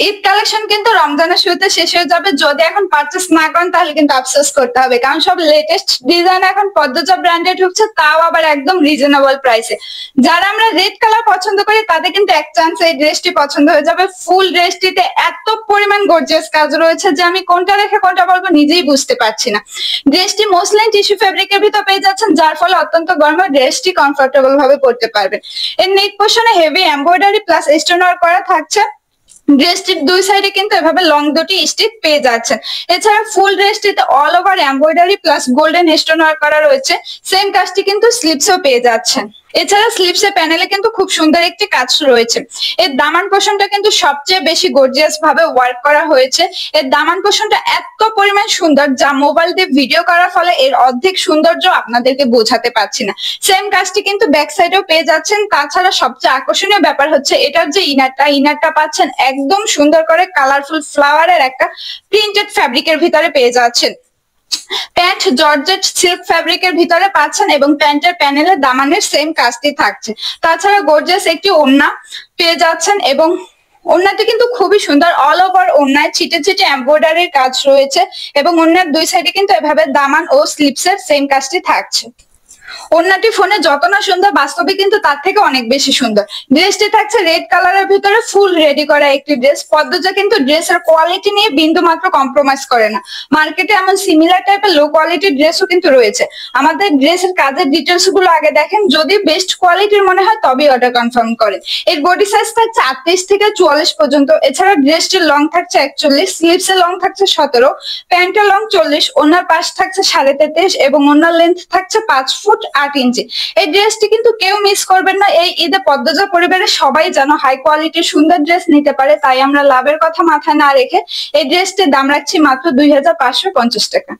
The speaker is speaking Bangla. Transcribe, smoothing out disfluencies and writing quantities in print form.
ঈদ কালেকশন কিন্তু রমজানের শুরুতে শেষ হয়ে যাবে। যদি এখন পারচেস না করেন তাহলে কিন্তু আফসোস করতে হবে, কারণ সব লেটেস্ট ডিজাইন এখন পদ্মজা ব্র্যান্ডে ঢুকছে, তাও আবার একদম রিজনেবল প্রাইসে। যারা আমরা রেড কালার পছন্দ করি তাদের কিন্তু এক চান্স এই ড্রেসটি পছন্দ হয়ে যাবে। ফুল ড্রেসটিতে এত পরিমাণ গর্জিয়াস কাজ রয়েছে যে আমি কোনটা রেখে কোনটা বলবো নিজেই বুঝতে পারছি না। ড্রেসটি মসলিন টিস্যু ফেব্রিকের ভিতর পেয়ে যাচ্ছেন, যার ফলে অত্যন্ত গরমে ড্রেসটি কমফোর্টেবল ভাবে পরতে পারবেন। এর নেক পোর্শনে heavy embroidery plus stone work করা থাকছে। ড্রেসটির দুই সাইডে কিন্তু এভাবে লং দুটি স্টিচ পেয়ে যাচ্ছেন। এছাড়া ফুল ড্রেসটিতে all over embroidery plus golden stone work করা রয়েছে। সেম কাজটি কিন্তু স্লিভসেও পেয়ে যাচ্ছেন। এছাড়া স্লিভসের প্যানেলে কিন্তু খুব সুন্দর একটি কাজ রয়েছে। এর দামান পোর্শনটা কিন্তু সবচেয়ে বেশি গর্জিয়াস ভাবে ওয়ার্ক করা হয়েছে। এর দামান পোর্শনটা এত পরিমাণ সুন্দর যা মোবাইল দিয়ে ভিডিও করার ফলে এর অর্ধেক সৌন্দর্য আপনাদেরকে বোঝাতে পারছি না। সেম কাজটি কিন্তু ব্যাক সাইডেও পেয়ে যাচ্ছেন। তাছাড়া সবচেয়ে আকর্ষণীয় ব্যাপার হচ্ছে এটার যে ইনারটা পাচ্ছেন একদম সুন্দর করে কালারফুল ফ্লাওয়ারের একটা প্রিন্টেড ফ্যাব্রিকের ভিতরে পেয়ে যাচ্ছেন। প্যান্ট জর্জেট সিল্ক ফ্যাব্রিকের ভিতরে পাচ্ছেন এবং প্যান্টের প্যানেলে দামানের সেম কাজটি থাকছে। তাছাড়া গর্জিয়াস একটি ওড়না পেয়ে যাচ্ছেন এবং ওড়নাটি কিন্তু খুবই সুন্দর। অল ওভার ওড়নায় ছিটে ছিটে এমব্রয়ডারির কাজ রয়েছে এবং ওড়নার দুই সাইডে কিন্তু এভাবে দামান ও স্লিপসের সেম কাজটি থাকছে। ওড়নাটি ফোনে যত না সুন্দর, বাস্তবে কিন্তু তার থেকে অনেক বেশি সুন্দর। ড্রেসটি থাকছে রেড কালারের ভিতরে ফুল রেডি করা একটি ড্রেস। পদ্মজা কিন্তু ড্রেসের কোয়ালিটি নিয়ে বিন্দু মাত্র কম্প্রোমাইজ করে না। মার্কেটে এমন সিমিলার টাইপের লো কোয়ালিটির ড্রেসও কিন্তু রয়েছে। আমাদের ড্রেসের কাজের ডিটেলস গুলো আগে দেখেন, যদি বেস্ট কোয়ালিটির মনে হয় তবেই অর্ডার কনফার্ম করেন। এর বডি সাইজ থাকছে 38 থেকে 44 পর্যন্ত। এছাড়া ড্রেসটির লং থাকছে 41, স্লিভসের লং থাকছে 17, প্যান্টের লং 40, ওনার পাশ থাকছে 33.5 এবং ওনার লেন্থ থাকছে 5 ফুট 8 ইঞ্চি। এই ড্রেসটি কিন্তু কেউ মিস করবেন না। এই ঈদে পদ্মজা পরিবারের সবাই যেন হাই কোয়ালিটির সুন্দর ড্রেস নিতে পারে, তাই আমরা লাভের কথা মাথায় না রেখে এই ড্রেসটির দাম রাখছি মাত্র 2550 টাকা।